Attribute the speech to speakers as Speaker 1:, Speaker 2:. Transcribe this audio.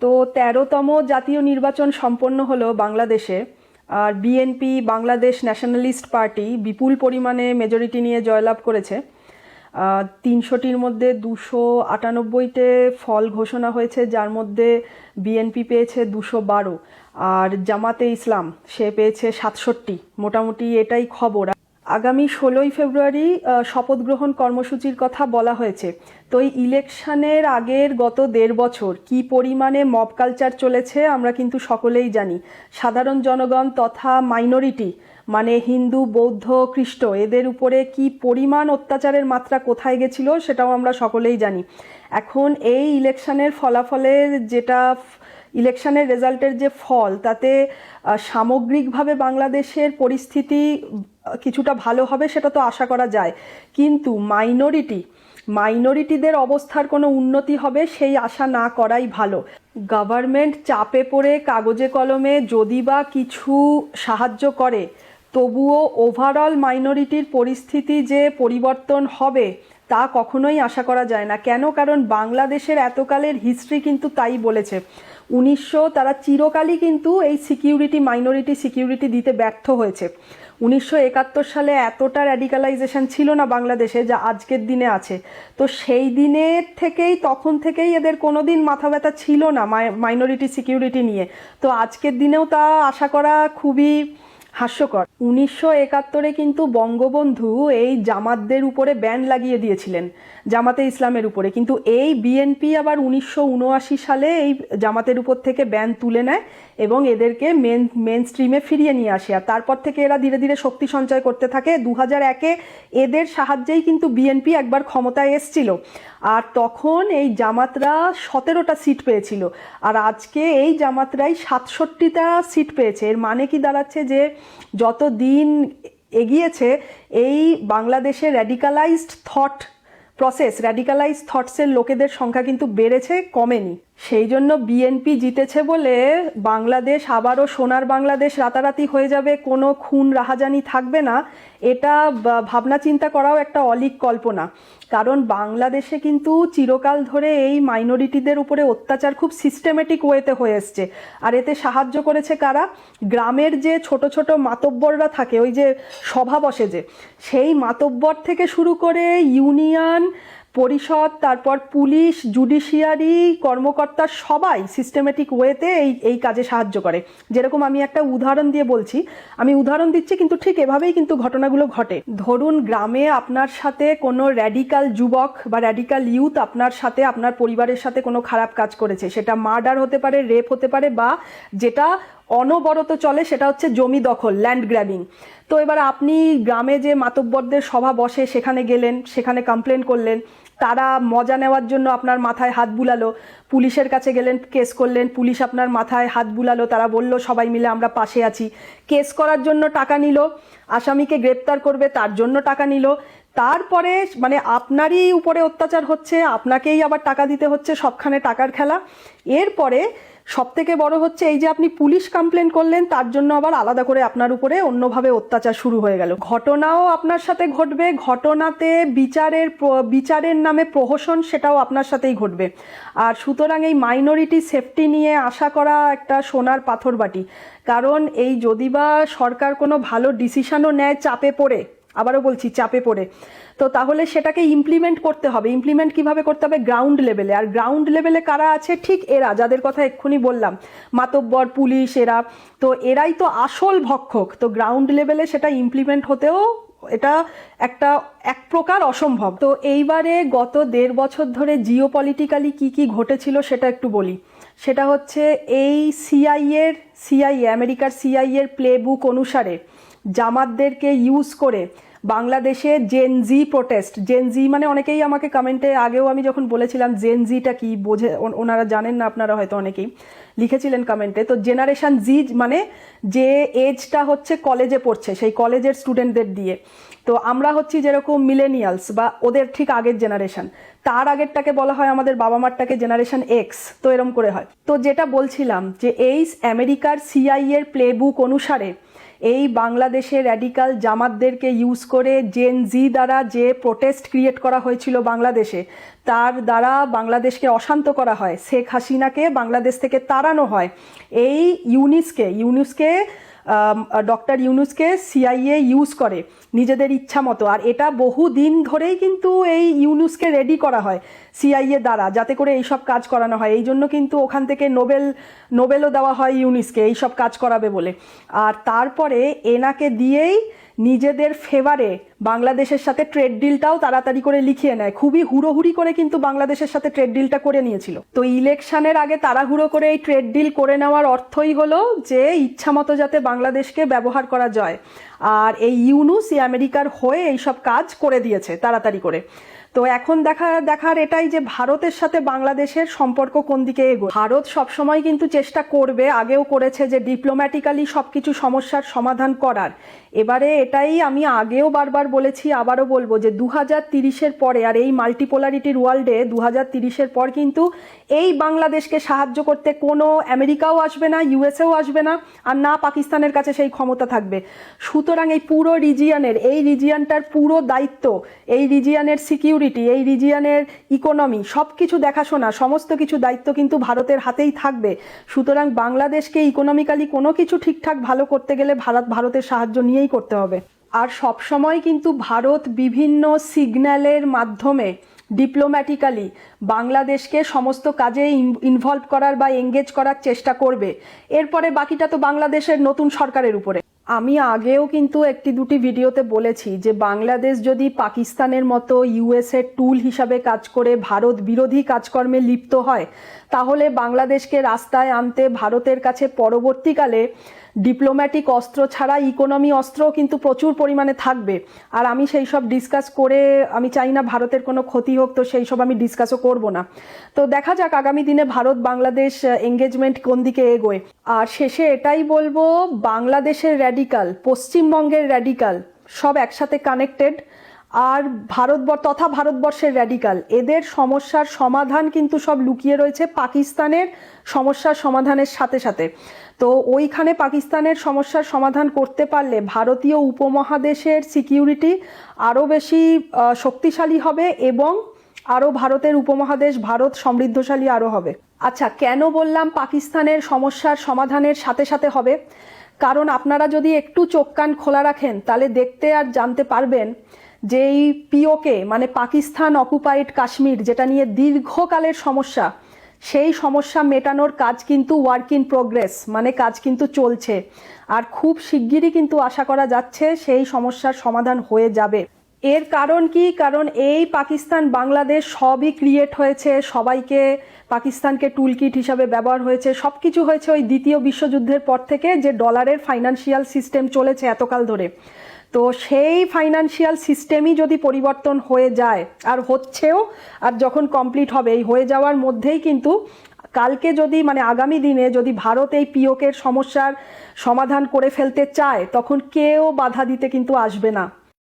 Speaker 1: তো ১৩তম জাতীয় নির্বাচন সম্পন্ন হলো বাংলাদেশে। আর বিএনপি বাংলাদেশ ন্যাশনালিস্ট পার্টি বিপুল পরিমাণে মেজরিটি নিয়ে জয়লাভ করেছে। ৩০০টির মধ্যে ২৯৮তে ফল ঘোষণা হয়েছে, যার মধ্যে বিএনপি পেয়েছে ২১২, আর জামাতে ইসলাম সে পেয়েছে ৬৭। মোটামুটি এটাই খবর। আগামী ১৬ই ফেব্রুয়ারি শপথ গ্রহণ কর্মসূচির কথা বলা হয়েছে। তো এই ইলেকশনের আগের গত ১.৫ বছর কি পরিমাণে মব কালচার চলেছে আমরা কিন্তু সকলেই জানি। সাধারণ জনগণ তথা মাইনরিটি মানে হিন্দু, বৌদ্ধ, খ্রিস্ট এদের উপরে কি পরিমাণ অত্যাচারের মাত্রা কোথায় গেছিল সেটাও আমরা সকলেই জানি। এখন এই ইলেকশনের ফলাফলের যেটা ইলেকশনের রেজাল্টের যে ফল, তাতে সামগ্রিকভাবে বাংলাদেশের পরিস্থিতি কিছুটা ভালো হবে সেটা তো আশা করা যায়, কিন্তু মাইনরিটিদের অবস্থার কোনো উন্নতি হবে সেই আশা না করাই ভালো। গভর্নমেন্ট চাপে পড়ে কাগজে কলমে যদি বা কিছু সাহায্য করে, তবুও ওভারঅল মাইনরিটির পরিস্থিতি যে পরিবর্তন হবে তা কখনোই আশা করা যায় না। কেন? কারণ বাংলাদেশের এতকালের হিস্ট্রি কিন্তু তাই বলেছে। তারা চিরকালই কিন্তু এই মাইনরিটি সিকিউরিটি দিতে ব্যর্থ হয়েছে। ১৯৭১ সালে এতটা র্যাডিকালাইজেশন ছিল না বাংলাদেশে যা আজকের দিনে আছে। তো সেই দিনের তখন থেকেই এদের কোনোদিন মাথা ব্যথা ছিল না মাইনরিটি সিকিউরিটি নিয়ে। তো আজকের দিনেও তা আশা করা খুবই হাস্যকর। ১৯৭১-এ কিন্তু বঙ্গবন্ধু এই জামাতদের উপরে ব্যান লাগিয়ে দিয়েছিলেন, জামাতে ইসলামের উপরে, কিন্তু এই বিএনপি আবার ১৯৭৯ সালে এই জামাতের উপর থেকে ব্যান তুলে নেয় এবং এদেরকে মেন স্ট্রিমে ফিরিয়ে নিয়ে আসে। আর তারপর থেকে এরা ধীরে ধীরে শক্তি সঞ্চয় করতে থাকে। ২০০১-এ এদের সাহায্যেই কিন্তু বিএনপি একবার ক্ষমতায় এসছিল, আর তখন এই জামাতরা ১৭টা সিট পেয়েছিল, আর আজকে এই জামাতরাই ৬৭টা সিট পেয়েছে। এর মানে কি দাঁড়াচ্ছে যে যত দিন এগিয়েছে এই বাংলাদেশে র্যাডিকালাইজড থটসের লোকেদের সংখ্যা কিন্তু বেড়েছে, কমেনি। সেই জন্য বিএনপি জিতেছে বলে বাংলাদেশ আবারও সোনার বাংলাদেশ রাতারাতি হয়ে যাবে, কোনো খুন রাহাজানি থাকবে না, এটা ভাবনা চিন্তা করাও একটা অলীক কল্পনা। কারণ বাংলাদেশে কিন্তু চিরকাল ধরে এই মাইনরিটিদের উপরে অত্যাচার খুব সিস্টেমেটিক ওয়েতে হয়ে এসছে। আর এতে সাহায্য করেছে কারা? গ্রামের যে ছোট ছোট মাতব্বররা থাকে, ওই যে সভা বসে যে, সেই মাতব্বর থেকে শুরু করে ইউনিয়ন পরিষদ, তারপর পুলিশ, জুডিশিয়ারি কর্মকর্তা সবাই সিস্টেমেটিক ওয়েতে এই কাজে সাহায্য করে। যেরকম আমি একটা উদাহরণ দিয়ে বলছি, আমি উদাহরণ দিচ্ছি কিন্তু ঠিক এভাবেই কিন্তু ঘটনাগুলো ঘটে। ধরুন গ্রামে আপনার সাথে কোনো র্যাডিকাল যুবক বা র্যাডিকাল ইউথ আপনার সাথে, আপনার পরিবারের সাথে কোনো খারাপ কাজ করেছে, সেটা মার্ডার হতে পারে, রেপ হতে পারে, বা যেটা অনবরত চলে সেটা হচ্ছে জমি দখল, ল্যান্ড গ্র্যাবিং। তো এবার আপনি গ্রামে যে মাতব্বরদের সভা বসে সেখানে গেলেন, সেখানে কমপ্লেন করলেন, তারা মজা নেওয়ার জন্য আপনার মাথায় হাত বুলালো, পুলিশের কাছে গেলেন, কেস করলেন, পুলিশ আপনার মাথায় হাত বুলালো, তারা বলল সবাই মিলে আমরা পাশে আছি, কেস করার জন্য টাকা নিল, আসামিকে গ্রেপ্তার করবে তার জন্য টাকা নিল, তারপরে মানে আপনারই উপরে অত্যাচার হচ্ছে, আপনাকেই আবার টাকা দিতে হচ্ছে, সবখানে টাকার খেলা। এরপরে সবথেকে বড় হচ্ছে এই যে আপনি পুলিশ কমপ্লেন করলেন, তার জন্য আবার আলাদা করে আপনার উপরে অন্যভাবে অত্যাচার শুরু হয়ে গেল। ঘটনাও আপনার সাথে ঘটবে, ঘটনাতে বিচারের নামে প্রহসন সেটাও আপনার সাথেই ঘটবে। আর সুতরাং এই মাইনরিটি সেফটি নিয়ে আশা করা একটা সোনার পাথর বাটি। কারণ এই যদি বা সরকার কোনো ভালো ডিসিশনও নেয় চাপে পড়ে, আবারও বলছি চাপে পড়ে, তো তাহলে সেটাকে ইমপ্লিমেন্ট করতে হবে। ইমপ্লিমেন্ট কিভাবে করতে হবে? গ্রাউন্ড লেভেলে। আর গ্রাউন্ড লেভেলে কারা আছে? ঠিক এরা, যাদের কথা এক্ষুনি বললাম, মাতব্বর, পুলিশ, এরা। তো এরাই তো আসল ভক্ষক। তো গ্রাউন্ড লেভেলে সেটা ইমপ্লিমেন্ট হতেও এটা এক প্রকার অসম্ভব। তো এইবারে গত ১.৫ বছর ধরে জিওপলিটিক্যালি কি ঘটেছিল সেটা একটু বলি। সেটা হচ্ছে এই আমেরিকার সিআইএর প্লেবুক অনুসারে জামাতদেরকে ইউজ করে বাংলাদেশে জেনজি প্রোটেস্ট, জেনজি মানে অনেকেই আমাকে কমেন্টে, আগেও আমি যখন বলেছিলাম জেনজিটা কি বোঝে, ওনারা জানেন না, আপনারা হয়তো অনেকেই লিখেছিলেন কমেন্টে। তো জেনারেশন জি মানে যে এজটা হচ্ছে কলেজে পড়ছে, সেই কলেজের স্টুডেন্টদের দিয়ে। তো আমরা হচ্ছি যেরকম মিলেনিয়ালস বা ওদের ঠিক আগের জেনারেশন, তার আগেরটাকে বলা হয় আমাদের বাবা মারটাকে জেনারেশন এক্স। তো এরম করে হয়। তো যেটা বলছিলাম যে এই আমেরিকার সিআইএর প্লেবুক অনুসারে এই বাংলাদেশের র্যাডিক্যাল জামাতদেরকে ইউজ করে জেন জি দ্বারা যে প্রোটেস্ট ক্রিয়েট করা হয়েছিল বাংলাদেশে, তার দ্বারা বাংলাদেশকে অশান্ত করা হয়, শেখ হাসিনাকে বাংলাদেশ থেকে তাড়ানো হয়। এই ইউনুসকে ডক্টর ইউনুসকে সিআইএ ইউজ করে নিজেদের ইচ্ছা মতো। আর এটা বহু দিন ধরেই কিন্তু এই ইউনুসকে রেডি করা হয় সিআইএ দ্বারা, যাতে করে এইসব কাজ করানো হয়। এই জন্য কিন্তু ওখান থেকে নোবেলও দেওয়া হয় ইউনুসকে এইসব কাজ করাবে বলে। আর তারপরে এনাকে দিয়েই নিজেদের ফেভারে বাংলাদেশের সাথে ট্রেড ডিলটাও তাড়াতাড়ি করে লিখিয়ে নেয়। খুবই হুড়োহুড়ি করে কিন্তু বাংলাদেশের সাথে ট্রেড ডিলটা করে নিয়েছিল। তো ইলেকশনের আগে তাড়াহুড়ো করে এই ট্রেড ডিল করে নেওয়ার অর্থই হলো যে ইচ্ছামতো যাতে বাংলাদেশকে ব্যবহার করা যায়। আর এই ইউনুস আমেরিকার হয়ে এইসব কাজ করে দিয়েছে তাড়াতাড়ি করে। তো এখন দেখার এটাই যে ভারতের সাথে বাংলাদেশের সম্পর্ক কোন দিকে এগোয়। ভারত সবসময় কিন্তু চেষ্টা করবে, আগেও করেছে, যে ডিপ্লোম্যাটিক্যালি সবকিছু সমস্যার সমাধান করার। এবারে এটাই আমি আগেও বারবার বলেছি, আবারও বলবো, যে 2030-এর পরে আর এই মাল্টিপোলারিটির ওয়ার্ল্ডে 2030-এর পর কিন্তু এই বাংলাদেশকে সাহায্য করতে কোনো আমেরিকাও আসবে না, ইউএসএও আসবে না, আর না পাকিস্তানের কাছে সেই ক্ষমতা থাকবে। সুতরাং এই পুরো রিজিয়নটার পুরো দায়িত্ব, এই রিজিয়নের সিকিউরিটি, এই রিজিয়নের ইকোনমি, সব কিছু দেখাশোনা, সমস্ত কিছু দায়িত্ব কিন্তু ভারতের হাতেই থাকবে। সুতরাং বাংলাদেশকে ইকোনমিক্যালি কোনো কিছু ঠিকঠাক ভালো করতে গেলে ভারতের সাহায্য নিয়েই করতে হবে। আর সব সময় কিন্তু ভারত বিভিন্ন সিগন্যালের মাধ্যমে ডিপ্লোম্যাটিক্যালি বাংলাদেশকে সমস্ত কাজে ইনভলভ করার বা এঙ্গেজ করার চেষ্টা করবে। এরপরে বাকিটা তো বাংলাদেশের নতুন সরকারের উপরে। আমি আগেও কিন্তু একটি দুটি ভিডিওতে বলেছি যে বাংলাদেশ যদি পাকিস্তানের মতো ইউএসএ টুল হিসাবে কাজ করে ভারত বিরোধী কাজকর্মে লিপ্ত হয়, তাহলে বাংলাদেশকে রাস্তায় আনতে ভারতের কাছে পরবর্তীকালে ডিপ্লোম্যাটিক অস্ত্র ছাড়া ইকোনমি অস্ত্রও কিন্তু প্রচুর পরিমাণে থাকবে। আর আমি সেই সব ডিসকাস করে আমি চাই না ভারতের কোনো ক্ষতি হোক, তো সেই সব আমি ডিসকাসও করব না। তো দেখা যাক আগামী দিনে ভারত বাংলাদেশ এঙ্গেজমেন্ট কোন দিকে এগোয়। আর শেষে এটাই বলবো, বাংলাদেশের র্যাডিক্যাল, পশ্চিমবঙ্গের র্যাডিক্যাল সব একসাথে কানেক্টেড। আর ভারতবর্ষের র্যাডিক্যাল, এদের সমস্যার সমাধান কিন্তু সব লুকিয়ে রয়েছে পাকিস্তানের সমস্যার সমাধানের সাথে সাথে। তো ওইখানে পাকিস্তানের সমস্যার সমাধান করতে পারলে ভারতীয় উপমহাদেশের সিকিউরিটি আরও বেশি শক্তিশালী হবে এবং আরও ভারতের উপমহাদেশ, ভারত সমৃদ্ধশালী আরও হবে। আচ্ছা, কেন বললাম পাকিস্তানের সমস্যার সমাধানের সাথে সাথে হবে? কারণ আপনারা যদি একটু চোখ কান খোলা রাখেন তাহলে দেখতে আর জানতে পারবেন যে এই পিওকে মানে পাকিস্তান অকুপাইড কাশ্মীর, যেটা নিয়ে দীর্ঘকালের সমস্যা, সেই সমস্যা মেটানোর কাজ কিন্তু ওয়ার্ক ইন প্রোগ্রেস, মানে কাজ কিন্তু চলছে। আর খুব শিগগিরই কিন্তু আশা করা যাচ্ছে সেই সমস্যার সমাধান হয়ে যাবে। এর কারণ কি? কারণ এই পাকিস্তান বাংলাদেশ সবই ক্রিয়েট হয়েছে, সবাইকে পাকিস্তানকে টুলকিট হিসাবে ব্যবহার হয়েছে, সব কিছু হয়েছে ওই দ্বিতীয় বিশ্বযুদ্ধের পর থেকে যে ডলারের ফাইন্যান্সিয়াল সিস্টেম চলেছে এতকাল ধরে। তো সেই ফাইন্যান্সিয়াল সিস্টেমই যদি পরিবর্তন হয়ে যায়, আর হচ্ছেও, আর যখন কমপ্লিট হবে, এই হয়ে যাওয়ার মধ্যেই কিন্তু কালকে যদি মানে আগামী দিনে যদি ভারত এই পিওকের সমস্যার সমাধান করে ফেলতে চায়, তখন কেউ বাধা দিতে কিন্তু আসবে না।